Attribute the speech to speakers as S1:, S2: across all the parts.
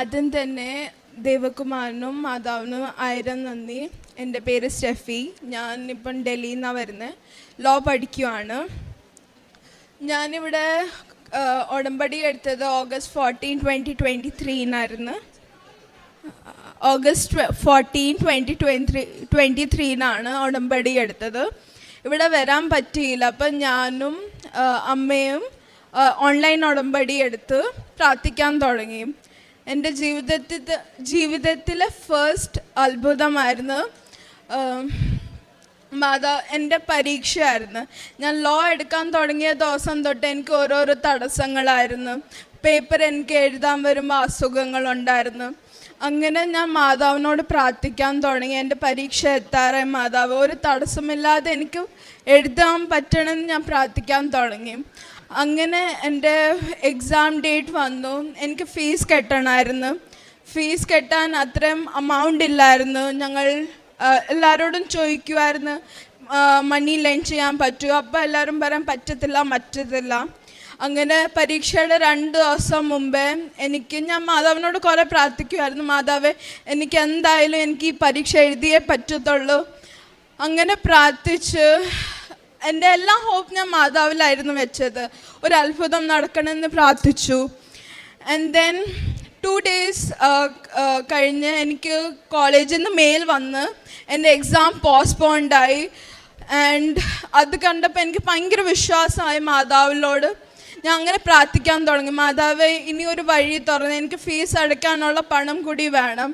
S1: ആദ്യം തന്നെ ദേവകുമാരനും മാതാവിനും 1000 നന്ദി. എൻ്റെ പേര് സ്റ്റെഫി. ഞാനിപ്പം ഡൽഹിയിൽ നിന്നാണ് വരുന്നത്. ലോ പഠിക്കുവാണ്. ഞാനിവിടെ ഉടമ്പടി എടുത്തത് ഓഗസ്റ്റ് 14, 2023 ഓഗസ്റ്റ് 14, 2023 ഉടമ്പടി എടുത്തത്. ഇവിടെ വരാൻ പറ്റിയില്ല. അപ്പം ഞാനും അമ്മയും ഓൺലൈൻ ഉടമ്പടി എടുത്ത് പ്രാർത്ഥിക്കാൻ തുടങ്ങി. എൻ്റെ ജീവിതത്തിലെ ഫസ്റ്റ് അത്ഭുതമായിരുന്നു. എൻ്റെ പരീക്ഷയായിരുന്നു. ഞാൻ ലോ എടുക്കാൻ തുടങ്ങിയ ദിവസം തൊട്ട് എനിക്ക് ഓരോരോ തടസ്സങ്ങളായിരുന്നു. പേപ്പർ എനിക്ക് എഴുതാൻ വരുമ്പോൾ അസുഖങ്ങളുണ്ടായിരുന്നു. അങ്ങനെ ഞാൻ മാതാവിനോട് പ്രാർത്ഥിക്കാൻ തുടങ്ങി. എൻ്റെ പരീക്ഷ എത്താറായി, മാതാവ് ഒരു തടസ്സമില്ലാതെ എനിക്ക് എഴുതാൻ പറ്റണമെന്ന് ഞാൻ പ്രാർത്ഥിക്കാൻ തുടങ്ങി. അങ്ങനെ എൻ്റെ എക്സാം ഡേറ്റ് വന്നു. എനിക്ക് ഫീസ് കെട്ടണമായിരുന്നു. ഫീസ് കെട്ടാൻ അത്രയും അമൗണ്ട് ഇല്ലായിരുന്നു. ഞങ്ങൾ എല്ലാവരോടും ചോദിക്കുമായിരുന്നു മണി ലെൻഡ് ചെയ്യാൻ പറ്റുമോ. അപ്പോൾ എല്ലാവരും പറയാൻ പറ്റത്തില്ല. അങ്ങനെ പരീക്ഷയുടെ 2 ദിവസം മുമ്പേ ഞാൻ മാതാവിനോട് കുറേ പ്രാർത്ഥിക്കുമായിരുന്നു. മാതാവേ, എനിക്ക് എന്തായാലും എനിക്ക് ഈ പരീക്ഷ എഴുതിയേ പറ്റത്തുള്ളൂ. അങ്ങനെ പ്രാർത്ഥിച്ച് എൻ്റെ എല്ലാ ഹോപ്പ് ഞാൻ മാതാവിലായിരുന്നു വെച്ചത്. ഒരു അത്ഭുതം നടക്കണമെന്ന് പ്രാർത്ഥിച്ചു. ആൻഡ് ദെൻ 2 days കഴിഞ്ഞ് എനിക്ക് കോളേജിൽ നിന്ന് മെയിൽ വന്ന് എൻ്റെ എക്സാം പോസ്റ്റ്പോണ്ടായി. ആൻഡ് അത് കണ്ടപ്പോൾ എനിക്ക് ഭയങ്കര വിശ്വാസമായി മാതാവിനോട്. ഞാൻ അങ്ങനെ പ്രാർത്ഥിക്കാൻ തുടങ്ങി. മാതാവേ, ഇനി ഒരു വഴി തുറന്ന് എനിക്ക് ഫീസ് അടയ്ക്കാനുള്ള പണം കൂടി വേണം.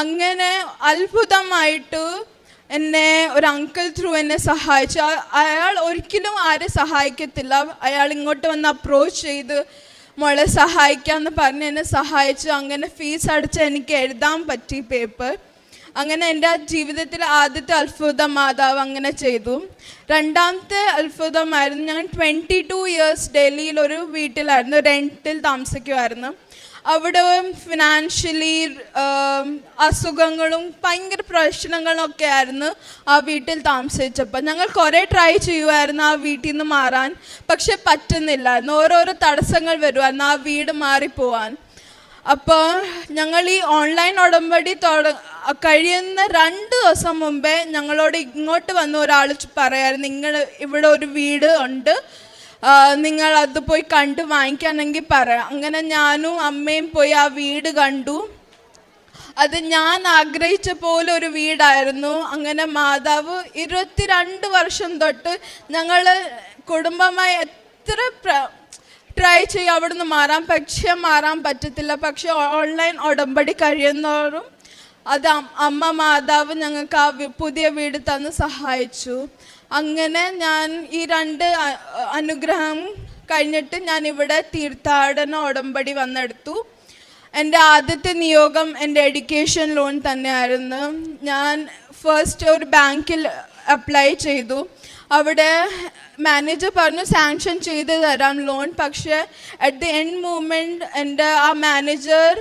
S1: അങ്ങനെ അത്ഭുതമായിട്ട് എന്നെ ഒരു അങ്കിൾ ത്രൂ എന്നെ സഹായിച്ചു. അയാൾ ഒരിക്കലും ആരും സഹായിക്കത്തില്ല. അയാൾ ഇങ്ങോട്ട് വന്ന് അപ്രോച്ച് ചെയ്ത് മോളെ സഹായിക്കാമെന്ന് പറഞ്ഞ് എന്നെ സഹായിച്ചു. അങ്ങനെ ഫീസ് അടച്ച് എനിക്ക് എഴുതാൻ പറ്റി പേപ്പർ. അങ്ങനെ എൻ്റെ ജീവിതത്തിലെ ആദ്യത്തെ അത്ഭുതം മാതാവ് അങ്ങനെ ചെയ്തു. രണ്ടാമത്തെ അത്ഭുതമായിരുന്നു, ഞാൻ 22 years ഡൽഹിയിൽ ഒരു വീട്ടിലായിരുന്നു, റെൻറ്റിൽ താമസിക്കുമായിരുന്നു. അവിടെ ഫിനാൻഷ്യലി അസുഖങ്ങളും ഭയങ്കര പ്രശ്നങ്ങളൊക്കെ ആയിരുന്നു ആ വീട്ടിൽ താമസിച്ചപ്പോൾ. ഞങ്ങൾ കുറേ ട്രൈ ചെയ്യുമായിരുന്നു ആ വീട്ടിൽ നിന്ന് മാറാൻ, പക്ഷെ പറ്റുന്നില്ലായിരുന്നു. ഓരോരോ തടസ്സങ്ങൾ വരുമായിരുന്നു ആ വീട് മാറിപ്പോവാൻ. അപ്പോൾ ഞങ്ങൾ ഈ ഓൺലൈൻ ഉടമ്പടി കഴിയുന്ന 2 ദിവസം മുമ്പേ ഞങ്ങളോട് ഇങ്ങോട്ട് വന്ന ഒരാൾ പറയായിരുന്നു, നിങ്ങൾ ഇവിടെ ഒരു വീട് ഉണ്ട്, നിങ്ങൾ അത് പോയി കണ്ട് വാങ്ങിക്കാനെങ്കിൽ പറയാം. അങ്ങനെ ഞാനും അമ്മയും പോയി ആ വീട് കണ്ടു. അത് ഞാൻ ആഗ്രഹിച്ച പോലെ ഒരു വീടായിരുന്നു. അങ്ങനെ മാതാവ് 22 വർഷം തൊട്ട് ഞങ്ങൾ കുടുംബമായി എത്ര ട്രൈ ചെയ്യും അവിടുന്ന് മാറാൻ പറ്റത്തില്ല. പക്ഷെ ഓൺലൈൻ ഉടമ്പടി കഴിയുന്നവരും അത് അമ്മ മാതാവ് ഞങ്ങൾക്ക് ആ പുതിയ വീട് തന്ന് സഹായിച്ചു. അങ്ങനെ ഞാൻ ഈ 2 അനുഗ്രഹം കഴിഞ്ഞിട്ട് ഞാൻ ഇവിടെ തീർത്ഥാടന ഉടമ്പടി വന്നെടുത്തു. എൻ്റെ ആദ്യത്തെ നിയോഗം എൻ്റെ എഡ്യൂക്കേഷൻ ലോൺ തന്നെയായിരുന്നു. ഞാൻ ഫസ്റ്റ് ഒരു ബാങ്കിൽ അപ്ലൈ ചെയ്തു. അവിടെ മാനേജർ പറഞ്ഞു സാങ്ഷൻ ചെയ്ത് തരാം ലോൺ. പക്ഷേ അറ്റ് ദി എൻഡ് മൂമെൻറ്റ് എൻ്റെ ആ മാനേജർ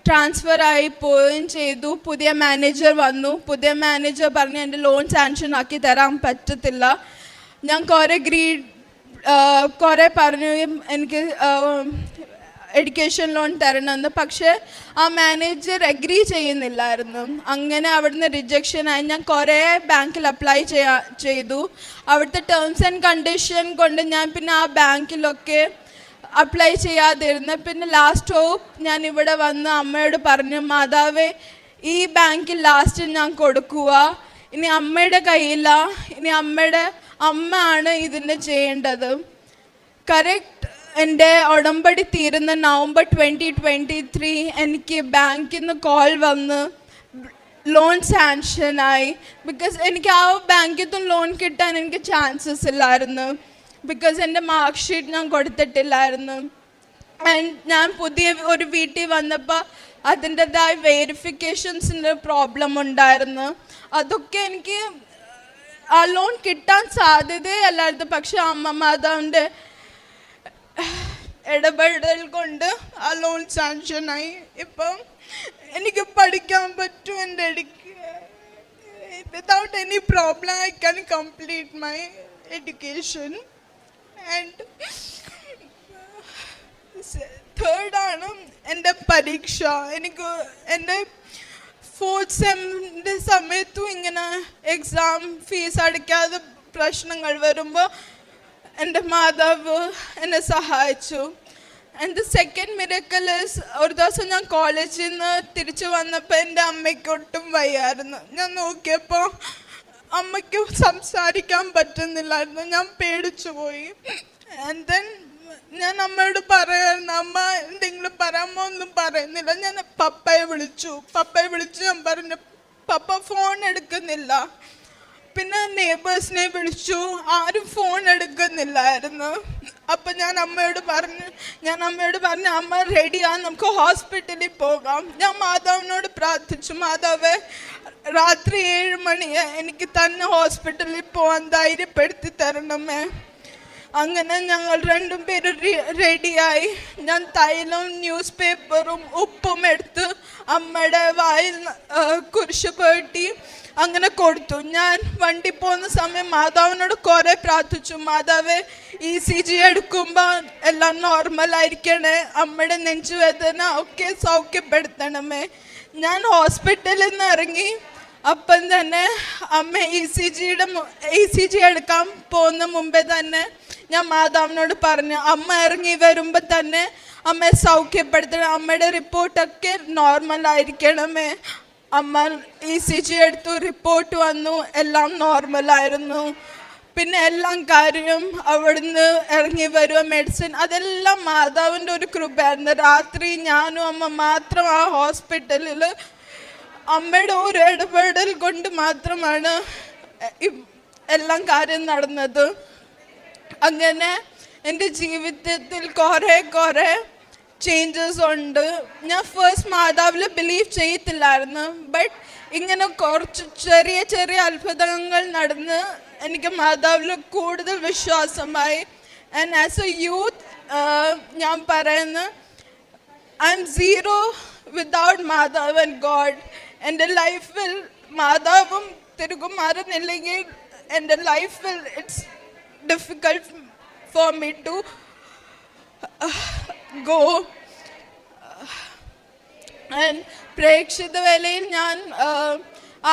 S1: ട്രാൻസ്ഫർ ആയി പോവുകയും ചെയ്തു. പുതിയ മാനേജർ വന്നു. പുതിയ മാനേജർ പറഞ്ഞു എൻ്റെ ലോൺ സാങ്ഷൻ ആക്കി തരാൻ പറ്റത്തില്ല. ഞാൻ കുറേ പറഞ്ഞു എനിക്ക് എഡ്യൂക്കേഷൻ ലോൺ തരണമെന്ന്. പക്ഷേ ആ മാനേജർ അഗ്രി ചെയ്യുന്നില്ലായിരുന്നു. അങ്ങനെ അവിടുന്ന് റിജക്ഷനായി. ഞാൻ കുറേ ബാങ്കിൽ അപ്ലൈ ചെയ്തു. അവിടുത്തെ ടേംസ് ആൻഡ് കണ്ടീഷൻ കൊണ്ട് ഞാൻ പിന്നെ ആ ബാങ്കിലൊക്കെ അപ്ലൈ ചെയ്യാതിരുന്നു. പിന്നെ ലാസ്റ്റ് ഹോപ്പ് ഞാൻ ഇവിടെ വന്ന് അമ്മയോട് പറഞ്ഞു, മാതാവേ, ഈ ബാങ്കിൽ ലാസ്റ്റ് ഞാൻ കൊടുക്കുക, ഇനി അമ്മയുടെ കയ്യില്ല, ഇനി അമ്മ ആണ് ഇതിന് ചെയ്യേണ്ടത്. കറക്റ്റ് എൻ്റെ ഉടമ്പടി തീരുന്ന നവംബർ 2023 എനിക്ക് ബാങ്കിൽ നിന്ന് കോൾ വന്ന് ലോൺ സാങ്ഷനായി. ബിക്കോസ് എനിക്ക് ആ ബാങ്കിൽ നിന്ന് ലോൺ കിട്ടാൻ എനിക്ക് ചാൻസസ് ഇല്ലായിരുന്നു. ബിക്കോസ് എൻ്റെ മാർക്ക് ഷീറ്റ് ഞാൻ കൊടുത്തിട്ടില്ലായിരുന്നു. ആൻഡ് ഞാൻ പുതിയ ഒരു വീട്ടിൽ വന്നപ്പോൾ അതിൻ്റെതായ വെരിഫിക്കേഷൻസിൻ്റെ പ്രോബ്ലം ഉണ്ടായിരുന്നു. അതൊക്കെ എനിക്ക് ആ ലോൺ കിട്ടാൻ സാധ്യതയല്ലായിരുന്നു. പക്ഷെ അമ്മ മാതാവിൻ്റെ ഇടപെടൽ കൊണ്ട് ആ ലോൺ സാങ്ഷനായി. ഇപ്പം എനിക്ക് പഠിക്കാൻ പറ്റും. എൻ്റെ without any problem I can complete my education. And തേർഡാണ് എൻ്റെ പരീക്ഷ. എനിക്ക് എൻ്റെ 4th സെമ്മിൻ്റെ സമയത്തും ഇങ്ങനെ എക്സാം ഫീസ് അടയ്ക്കാതെ പ്രശ്നങ്ങൾ വരുമ്പോൾ എൻ്റെ മാതാവ് എന്നെ സഹായിച്ചു. And the second miracle is, ഒരു ദിവസം ഞാൻ കോളേജിൽ നിന്ന് തിരിച്ചു വന്നപ്പോൾ എൻ്റെ അമ്മയ്ക്ക് ഒട്ടും വയ്യായിരുന്നു. ഞാൻ നോക്കിയപ്പോൾ അമ്മയ്ക്ക് സംസാരിക്കാൻ പറ്റുന്നില്ലായിരുന്നു. ഞാൻ പേടിച്ചു പോയി. ആൻഡ് ദെൻ ഞാൻ അമ്മയോട് പറയായിരുന്നു, അമ്മ എന്തെങ്കിലും പറയാമോ? ഒന്നും പറയുന്നില്ല. ഞാൻ പപ്പയെ വിളിച്ചു. ഞാൻ പറഞ്ഞു, പപ്പ ഫോൺ എടുക്കുന്നില്ല. പിന്നെ നെയ്ബേഴ്സിനെ വിളിച്ചു, ആരും ഫോൺ എടുക്കുന്നില്ലായിരുന്നു. അപ്പം ഞാൻ അമ്മയോട് പറഞ്ഞു അമ്മ റെഡിയാണ്, നമുക്ക് ഹോസ്പിറ്റലിൽ പോകാം. ഞാൻ മാതാവിനോട് പ്രാർത്ഥിച്ചു, മാതാവേ രാത്രി 7 മണിയെ എനിക്ക് തന്നെ ഹോസ്പിറ്റലിൽ പോകാൻ ധൈര്യപ്പെടുത്തി തരണമേ. അങ്ങനെ ഞങ്ങൾ 2 പേരും റെഡിയായി. ഞാൻ തൈലവും ന്യൂസ് പേപ്പറും ഉപ്പും എടുത്ത് അമ്മയുടെ വായിൽ കുരിശ് പേട്ടി അങ്ങനെ കൊടുത്തു. ഞാൻ വണ്ടി പോകുന്ന സമയം മാതാവിനോട് കുറേ പ്രാർത്ഥിച്ചു, മാതാവേ ECG എടുക്കുമ്പോൾ എല്ലാം നോർമലായിരിക്കണേ, അമ്മയുടെ നെഞ്ചുവേദന ഒക്കെ സൗഖ്യപ്പെടുത്തണമേ. ഞാൻ ഹോസ്പിറ്റലിൽ നിന്ന് ഇറങ്ങി അപ്പം തന്നെ അമ്മ ECG എടുക്കാൻ പോകുന്ന മുമ്പേ തന്നെ ഞാൻ മാതാവിനോട് പറഞ്ഞു, അമ്മ ഇറങ്ങി വരുമ്പോൾ തന്നെ അമ്മയെ സൗഖ്യപ്പെടുത്തണം, അമ്മയുടെ റിപ്പോർട്ടൊക്കെ നോർമലായിരിക്കണമേ. അമ്മ ECG എടുത്തു, റിപ്പോർട്ട് വന്നു, എല്ലാം നോർമലായിരുന്നു. പിന്നെ എല്ലാം കാര്യം അവിടുന്ന് ഇറങ്ങി വരുക, മെഡിസിൻ, അതെല്ലാം മാതാവിൻ്റെ ഒരു കൃപയായിരുന്നു. രാത്രി ഞാനും അമ്മ മാത്രം ആ ഹോസ്പിറ്റലിൽ. അമ്മയുടെ ഒരു ഇടപെടൽ കൊണ്ട് മാത്രമാണ് എല്ലാം കാര്യം നടന്നത്. അങ്ങനെ എൻ്റെ ജീവിതത്തിൽ കുറേ ചേഞ്ചസ് ഉണ്ട്. ഞാൻ ഫസ്റ്റ് മാതാവിൽ ബിലീവ് ചെയ്യത്തില്ലായിരുന്നു. ബട്ട് ഇങ്ങനെ കുറച്ച് ചെറിയ അത്ഭുതങ്ങൾ നടന്ന് എനിക്ക് മാതാവിൽ കൂടുതൽ വിശ്വാസമായി. ആൻഡ് ആസ് എ യൂത്ത് ഞാൻ പറയുന്നു, ഐ എം സീറോ വിതൗട്ട് മാതാവ് ആൻഡ് ഗോഡ്. എൻ്റെ ലൈഫിൽ മാതാവും തിരുകുമാരനില്ലെങ്കിൽ എൻ്റെ ലൈഫിൽ it's difficult for me to go. പ്രേക്ഷിത വേലയിൽ ഞാൻ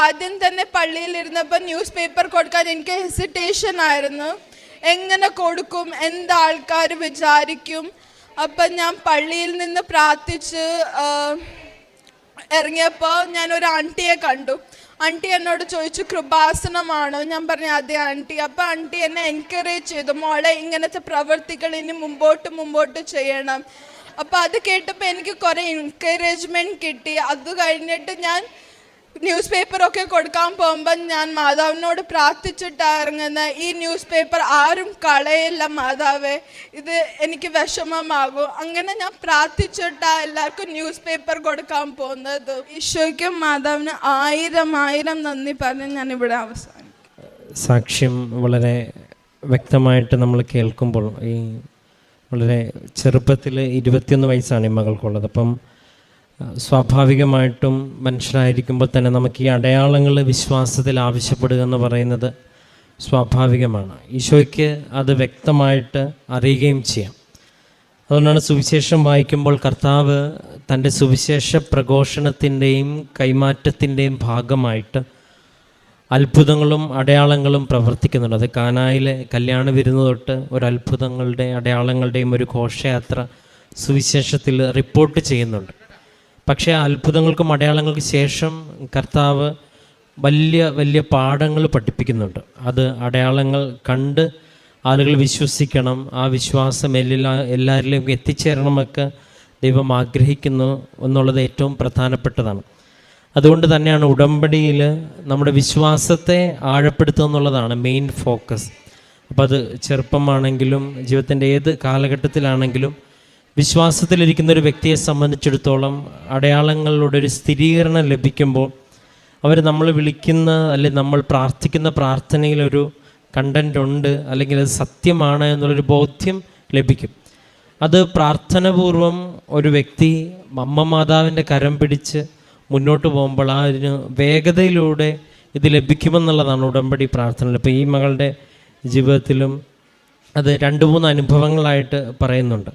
S1: ആദ്യം തന്നെ പള്ളിയിലിരുന്നപ്പോൾ ന്യൂസ് പേപ്പർ കൊടുക്കാൻ എനിക്ക് ഹെസിറ്റേഷൻ ആയിരുന്നു. എങ്ങനെ കൊടുക്കും, എന്താൾക്കാർ വിചാരിക്കും. അപ്പം ഞാൻ പള്ളിയിൽ നിന്ന് പ്രാർത്ഥിച്ച് ഇറങ്ങിയപ്പോൾ ഞാനൊരു ആൻറ്റിയെ കണ്ടു. ആൻറ്റി എന്നോട് ചോദിച്ചു, കൃപാസനമാണോ? ഞാൻ പറഞ്ഞു അതെ ആൻറ്റി. അപ്പോൾ ആൻറ്റി എന്നെ എൻകറേജ് ചെയ്തു, മോളെ ഇങ്ങനത്തെ പ്രവൃത്തികൾ ഇനി മുമ്പോട്ട് ചെയ്യണം. അപ്പോൾ അത് കേട്ടപ്പോൾ എനിക്ക് കുറേ എൻകറേജ്മെൻറ്റ് കിട്ടി. അത് കഴിഞ്ഞിട്ട് ഞാൻ ന്യൂസ് പേപ്പറൊക്കെ കൊടുക്കാൻ പോകുമ്പോൾ ഞാൻ മാതാവിനോട് പ്രാർത്ഥിച്ചിട്ടാണ് ഇറങ്ങുന്നത്, ഈ ന്യൂസ് പേപ്പർ ആരും കളയില്ല മാതാവേ, ഇത് എനിക്ക് വിഷമമാകും. അങ്ങനെ ഞാൻ പ്രാർത്ഥിച്ചിട്ടാണ് എല്ലാവർക്കും ന്യൂസ് പേപ്പർ കൊടുക്കാൻ പോകുന്നത്. ഈശോയ്ക്കും മാതാവിന് 1000 നന്ദി പറഞ്ഞ് ഞാനിവിടെ അവസാനിക്കും.
S2: സാക്ഷ്യം വളരെ വ്യക്തമായിട്ട് നമ്മൾ കേൾക്കുമ്പോൾ, ഈ വളരെ ചെറുപ്പത്തിൽ 21 വയസ്സാണ് ഈ മകൾക്കുള്ളത്. അപ്പം സ്വാഭാവികമായിട്ടും മനുഷ്യരായിരിക്കുമ്പോൾ തന്നെ നമുക്ക് ഈ അടയാളങ്ങൾ വിശ്വാസത്തിൽ ആവശ്യപ്പെടുക എന്ന് പറയുന്നത് സ്വാഭാവികമാണ്. ഈശോയ്ക്ക് അത് വ്യക്തമായിട്ട് അറിയുകയും ചെയ്യാം. അതുകൊണ്ടാണ് സുവിശേഷം വായിക്കുമ്പോൾ കർത്താവ് തൻ്റെ സുവിശേഷ പ്രഘോഷണത്തിൻ്റെയും കൈമാറ്റത്തിൻ്റെയും ഭാഗമായിട്ട് അത്ഭുതങ്ങളും അടയാളങ്ങളും പ്രവർത്തിക്കുന്നുണ്ട്. അത് കാനായിലെ കല്യാണ വിരുന്ന് തൊട്ട് ഒരു അത്ഭുതങ്ങളുടെ അടയാളങ്ങളുടെയും ഒരു ഘോഷയാത്ര സുവിശേഷത്തിൽ റിപ്പോർട്ട് ചെയ്യുന്നുണ്ട്. പക്ഷേ ആ അത്ഭുതങ്ങൾക്കും അടയാളങ്ങൾക്കും ശേഷം കർത്താവ് വലിയ പാഠങ്ങൾ പഠിപ്പിക്കുന്നുണ്ട്. അത് അടയാളങ്ങൾ കണ്ട് ആളുകൾ വിശ്വസിക്കണം, ആ വിശ്വാസം എല്ലാവരിലേക്കും എത്തിച്ചേരണമെന്നൊക്കെ ദൈവം ആഗ്രഹിക്കുന്നു എന്നുള്ളത് ഏറ്റവും പ്രധാനപ്പെട്ടതാണ്. അതുകൊണ്ട് തന്നെയാണ് ഉടമ്പടിയിൽ നമ്മുടെ വിശ്വാസത്തെ ആഴപ്പെടുത്തുക എന്നുള്ളതാണ് മെയിൻ ഫോക്കസ്. അപ്പോൾ അത് ചെറുപ്പമാണെങ്കിലും ജീവിതത്തിൻ്റെ ഏത് കാലഘട്ടത്തിലാണെങ്കിലും വിശ്വാസത്തിലിരിക്കുന്ന ഒരു വ്യക്തിയെ സംബന്ധിച്ചിടത്തോളം അടയാളങ്ങളുടെ ഒരു സ്ഥിരീകരണം ലഭിക്കുമ്പോൾ നമ്മൾ വിളിക്കുന്ന അല്ലെങ്കിൽ നമ്മൾ പ്രാർത്ഥിക്കുന്ന പ്രാർത്ഥനയിലൊരു കണ്ടൻ്റ് ഉണ്ട്, അല്ലെങ്കിൽ അത് സത്യമാണ് എന്നുള്ളൊരു ബോധ്യം ലഭിക്കും. അത് പ്രാർത്ഥനാപൂർവം ഒരു വ്യക്തി അമ്മ മാതാവിൻ്റെ കരം പിടിച്ച് മുന്നോട്ട് പോകുമ്പോൾ ആ ഒരു വേഗതയിലൂടെ ഇത് ലഭിക്കുമെന്നുള്ളതാണ് ഉടമ്പടി പ്രാർത്ഥന. ഇപ്പോൾ ഈ മകളുടെ ജീവിതത്തിലും അത് 2-3 അനുഭവങ്ങളായിട്ട് പറയുന്നുണ്ട്.